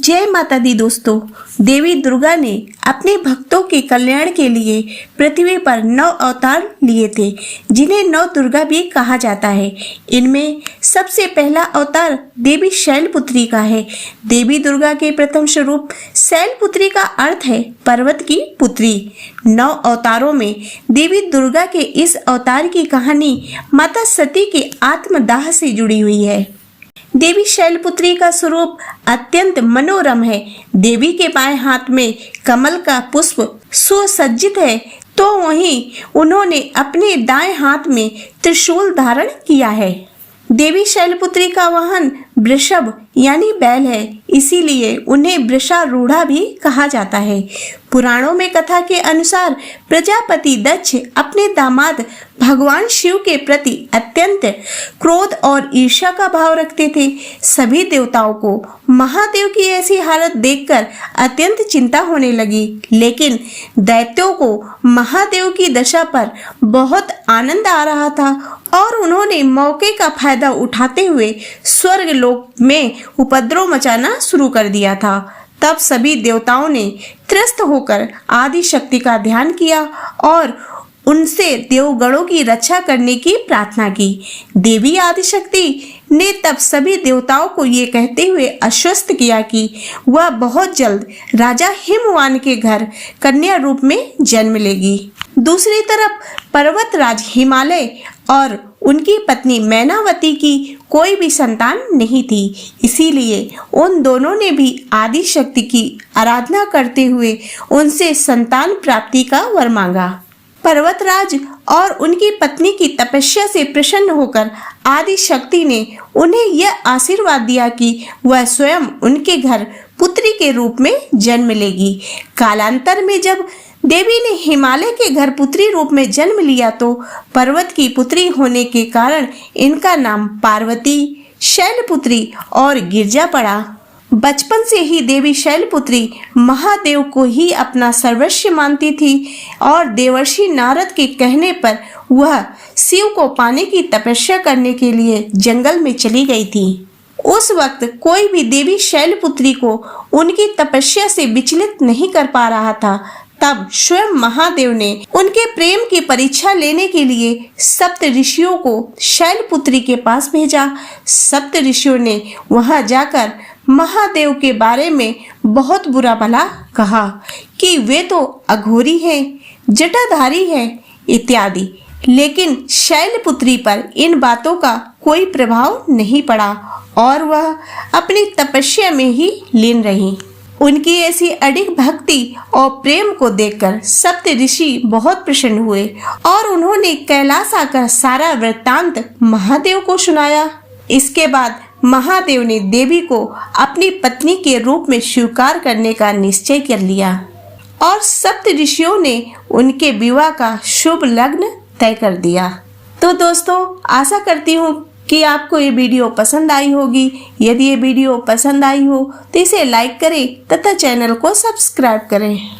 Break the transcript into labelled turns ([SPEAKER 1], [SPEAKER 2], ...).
[SPEAKER 1] जय माता दी दोस्तों। देवी दुर्गा ने अपने भक्तों के कल्याण के लिए पृथ्वी पर 9 अवतार लिए थे, जिन्हें 9 दुर्गा भी कहा जाता है। इनमें सबसे पहला अवतार देवी शैलपुत्री का है। देवी दुर्गा के प्रथम स्वरूप शैलपुत्री का अर्थ है पर्वत की पुत्री। 9 अवतारों में देवी दुर्गा के इस अवतार की कहानी माता सती के आत्मदाह से जुड़ी हुई है। देवी शैलपुत्री का स्वरूप अत्यंत मनोरम है। देवी के बाएं हाथ में कमल का पुष्प सुसज्जित है, तो वहीं उन्होंने अपने दाएं हाथ में त्रिशूल धारण किया है। देवी शैलपुत्री का वाहन वृषभ यानी बैल है, इसीलिए उन्हें वृषारूढ़ा भी कहा जाता है। पुराणों में कथा के अनुसार प्रजापति दक्ष अपने दामाद भगवान शिव के प्रति अत्यंत क्रोध और ईर्ष्या का भाव रखते थे। सभी देवताओं को महादेव की ऐसी हालत देखकर अत्यंत चिंता होने लगी, लेकिन दैत्यों को महादेव की दशा पर बहुत आनंद आ रहा था और उन्होंने मौके का फायदा उठाते हुए स्वर्ग लोक में उपद्रव मचाना शुरू कर दिया था। तब सभी देवताओं ने त्रस्त होकर आदि शक्ति का ध्यान किया और उनसे देवगणों की रक्षा करने की प्रार्थना की। देवी आदिशक्ति ने तब सभी देवताओं को ये कहते हुए आश्वस्त किया कि वह बहुत जल्द राजा हिमवान के घर कन्या रूप में जन्म लेगी। दूसरी तरफ पर्वतराज हिमालय और उनकी पत्नी मैनावती की कोई भी संतान नहीं थी, इसीलिए उन दोनों ने भी आदि शक्ति की आराधना करते हुए उनसे संतान प्राप्ति का वर मांगा। पर्वतराज और उनकी पत्नी की तपस्या से प्रसन्न होकर आदि शक्ति ने उन्हें यह आशीर्वाद दिया कि वह स्वयं उनके घर पुत्री के रूप में जन्म लेगी। कालांतर में जब देवी ने हिमालय के घर पुत्री रूप में जन्म लिया, तो पर्वत की पुत्री होने के कारण इनका नाम पार्वती, शैलपुत्री और गिरजा पड़ा। बचपन से ही देवी शैलपुत्री महादेव को ही अपना सर्वस्व मानती थी और देवर्षि नारद के कहने पर वह शिव को पाने की तपस्या करने के लिए जंगल में चली गई थी। उस वक्त कोई भी देवी शैलपुत्री को उनकी तपस्या से विचलित नहीं कर पा रहा था। तब स्वयं महादेव ने उनके प्रेम की परीक्षा लेने के लिए सप्त ऋषियों को शैलपुत्री के पास भेजा। सप्त ऋषियों ने वहां जाकर महादेव के बारे में बहुत बुरा भला कहा कि वे तो अघोरी हैं, जटाधारी हैं इत्यादि, लेकिन शैलपुत्री पर इन बातों का कोई प्रभाव नहीं पड़ा और वह अपनी तपस्या में ही लीन रही। उनकी ऐसी अडिग भक्ति और प्रेम को देखकर सप्त ऋषि बहुत प्रसन्न हुए और उन्होंने कैलाश आकर सारा वृत्तांत महादेव को सुनाया। इसके बाद महादेव ने देवी को अपनी पत्नी के रूप में स्वीकार करने का निश्चय कर लिया और सप्त ऋषियों ने उनके विवाह का शुभ लग्न तय कर दिया। तो दोस्तों, आशा करती हूँ कि आपको ये वीडियो पसंद आई होगी। यदि ये वीडियो पसंद आई हो तो इसे लाइक करें तथा चैनल को सब्सक्राइब करें।